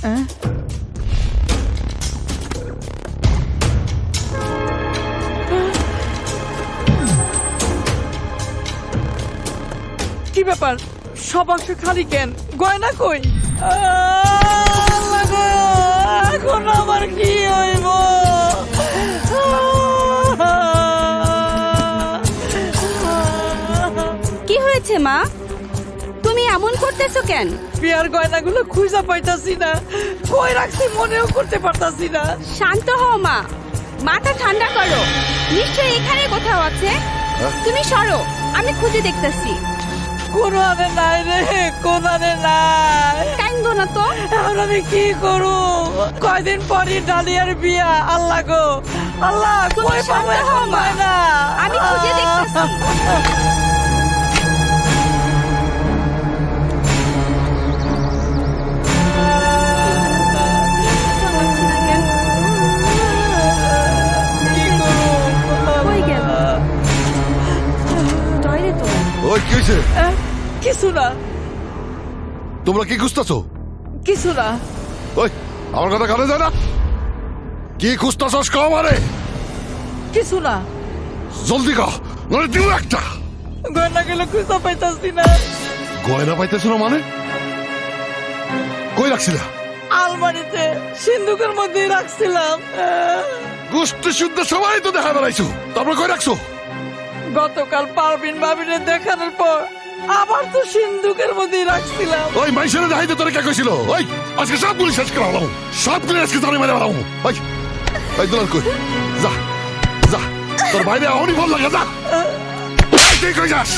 কি ব্যাপার, সব অংশ খালি কেন? গয়না কই? এখন আমার কি হইব? কি হয়েছে মা, তুমি এমন করতেছো কেন? বিয়ার গয়নাগুলো খুঁজা পাইতাছি না, কই রাখছি মনেও করতে পারতাছি না। শান্ত হও মা, মাথা ঠান্ডা করো, নিশ্চয়ই এখানে কোথাও আছে। তুমি সরো, আমি খুঁজে দেখতেছি। কোনারে নাই রে, কোনারে নাই। কাইন্দো না তো। এখন আমি কি করু? কয়দিন পরই ডালিয়ার বিয়া। আল্লাহ গো আল্লাহ, তুমি কই পাবো শান্ত হও মা, না? আমি খুঁজে দেখতেছি। কি করু? কই গেল? টয়লেট তো। ওই কি হয়েছে? কিছু না, তোমরা কি খুঁজতেছো? কিছু না। ওই আমার কথা কানে যায় না? কি খুঁজতেছস কও আমারে? কিছু না। জলদি কও, নইলে দিও একটা। গয়না গুলো খুঁজা পাইতাছি না। গয়না পাইতেছ না মানে? কই রাখছিলা? আলমারিতে সিন্ধুকের মধ্যে রাখছিলাম। গোষ্ঠী শুদ্ধ সবাই তো দেখা বেড়াইছো, তারপর কই রাখছো? গতকাল পারবিন ভাবিনে দেখানোর পর আবার তো সিন্ধুকের মধ্যে রাখছিলাম। ওই মাইসের দেখাইতে তোরে কে কইছিল? ওই আজকে সবগুলি শেষ করে হলাম, সবগুলি আজকে জানি মেরে হলাম। ওই ওই দুলাল কই? যা যা, তোর বাইরে এখনই ফোন লাগা, যা। এই তুই কই যাস?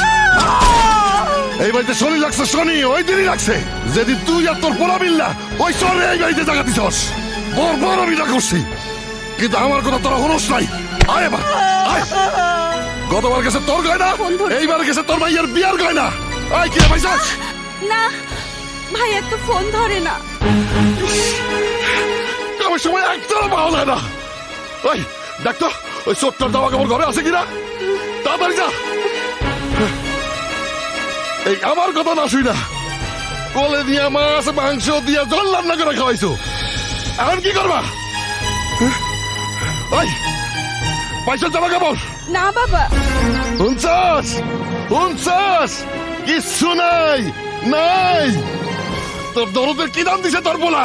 এই বাড়িতে শনি লাগছে, শনি ওই দিনই লাগছে যেদিন তুই আর তোর পোলা মিল্লা ওই শনি এই বাড়িতে জায়গা দিছস। বড় বড় আমি না করছি, কিন্তু আমার কথা তোরা হনস নাই। আয় এবার আয়। গতবার গেছে তোর গয়না, এইবার গেছে তোর মাইয়ের বিয়ার গয়না। আয় কি পাইছস? না, ভাইয়া তো ফোন ধরে না। আমার সময় একটাও পাওয়া যায় না। ওই দেখ তো ওই চোটটার জামা কাপড় ঘরে আছে কিনা, তাড়াতাড়ি যা। এই আমার কথা না শুই না, কোলে দিয়া মাছ মাংস দিয়া জল রান্না করে খাওয়াইছো, এখন কি করবা? ওই পাইছো জামা কাপড়? না বাবা। শুনছস শুনছস? কিচ্ছু নাই নাই। তোর দরদের কি দাম দিছে তোর বলা?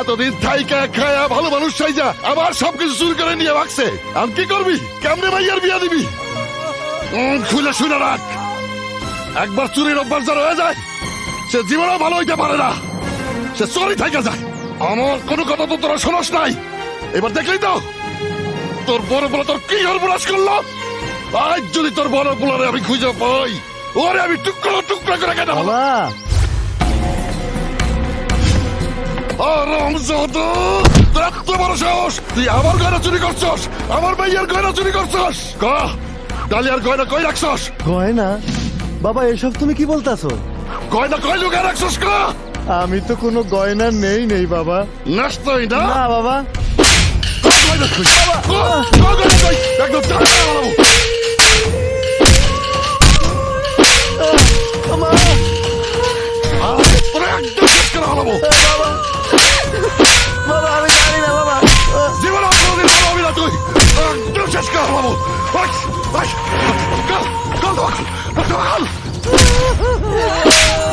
এতদিন থাইকা খায়া ভালো মানুষ চাইজা আবার সবকিছু চুরি করে নিয়ে ভাগছে। আর কি করবি? কেমনে ভাইয়ার বিয়া দিবি? খুলে শুনে রাখ, একবার চুরির অভ্যাস যার হয়ে যায় সে জীবনেও ভালো হইতে পারে না, সে চুরি থাইকা যায়। আমার কোনো কথা তো তোরা শোনস নাই। এবার দেখলি তো তোর বড় বড় তোর কি সর্বনাশ করলো। আজ যদি তোর বড় বলারে আমি খুঁজে পাই, ওরে আমি টুকরো টুকরো করে কেটে বাবা, এত বড় সাহস, তুই আমার গয়না চুরি করছস, আমার ভাইয়ের গয়না চুরি করছস। ডালিয়ার গয়না কই রাখছস? গয়না? বাবা এসব তুমি কি বলতাছো? গয়না কই লুকায় রাখছস? আমি তো কোনো গয়না নেই বাবা। নাস্তাই না না বাবা। গয়না কই? গয়না কই? একদম টাকা বানাবো। মা, তোরা একদম শেষ করে হারাবো। বাবা আমি জানি না বাবা। জীবন কোনোদিন ভালো হবি না তুই, একদম শেষ করে হারাবো।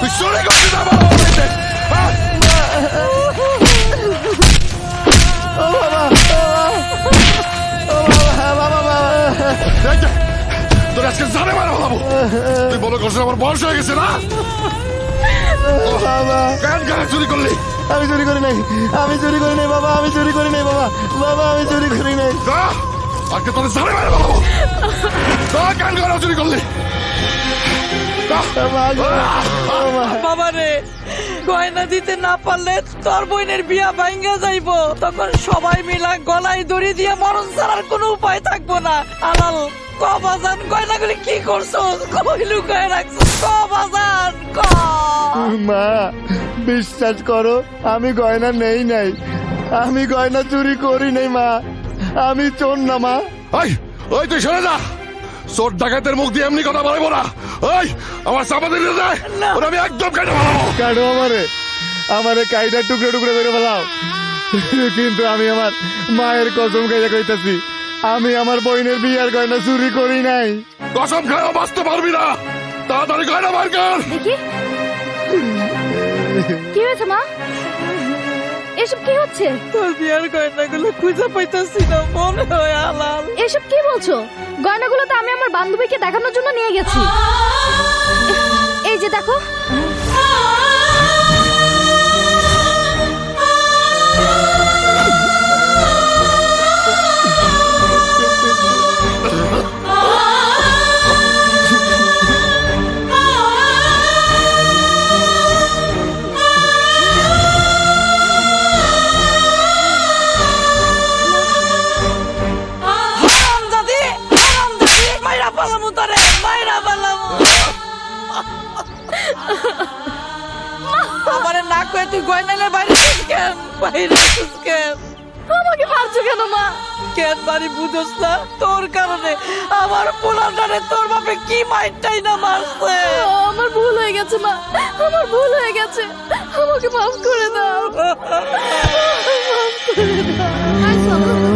তুই চলে গেছিস আমার বাড়িতে। ও বাবা, ও বাবা, বাবা, তোর আজকে জানে মারা হলাম। তুই বলো করছিস আমার বয়স হয়ে গেছে না? বাবা কেন কেন চুরি করলি? আমি চুরি করি নাই, আমি চুরি করি নাই বাবা, আমি চুরি করি নাই বাবা, বাবা আমি চুরি করি নাই। আজকে তোদের জানে মারা হলাম। কেন কেন চুরি করলি? বাবা রে, গয়না দিতে না পারলে তোর বোনের বিয়া ভাঙ্গা যাইবো, তখন সবাই মিলা গলায় দড়ি দিয়ে মরণ ছাড়ার কোনো উপায় থাকবো না। আলাল কবাজান, গয়নাগুলি কি করছো? কই লুকায় রাখছো? কবাজান ক। মা বিশ্বাস করো, আমি গয়না নেই নাই, আমি গয়না চুরি করি নাই মা, আমি চোর না মা। ওই ওই তুই সরে যা, চোর ডাকাতের মুখ দিয়ে এমনি কথা বলবো না। ওই আমার চাপা দিতে যায়, ওরা আমি একদম কেটে ভালো। কেন আমারে? আমারে কাইটা টুকরো টুকরো করে ফেলাও, কিন্তু আমি আমার মায়ের কসম খাইয়া কইতাছি আমি আমার বোনের বিয়ার গয়না চুরি করি নাই। কসম খাওয়া বাঁচতে পারবি না, তাড়াতাড়ি গয়না বার কর। দেখি কি হয়েছে মা, এসব কি হচ্ছে? তোর বিয়ার গয়নাগুলো খুঁজে পাইতাছি না, মনে হয় আলাল। এসব কি বলছো? গয়নাগুলো তো আমি আমার বান্ধবীকে দেখানোর জন্য নিয়ে গেছি। এই যে দেখো। হারামজাদি, হারামজাদি, মাইরা পালামু তোরে, মাইরা পালামু। আমারে না কয়ে তুই গয়নালে বাইরে আসিস কেন? বাইরে আসিস কেন? আমাকে মারছো কেন মা? কেন বাড়ি বুঝোস না? তোর কারণে আমার পোলাটারে তোর বাপে কি মাইরটাই না মারছে। আমার ভুল হয়ে গেছে মা, আমার ভুল হয়ে গেছে, আমাকে মাফ করে দাও, মাফ করে দাও।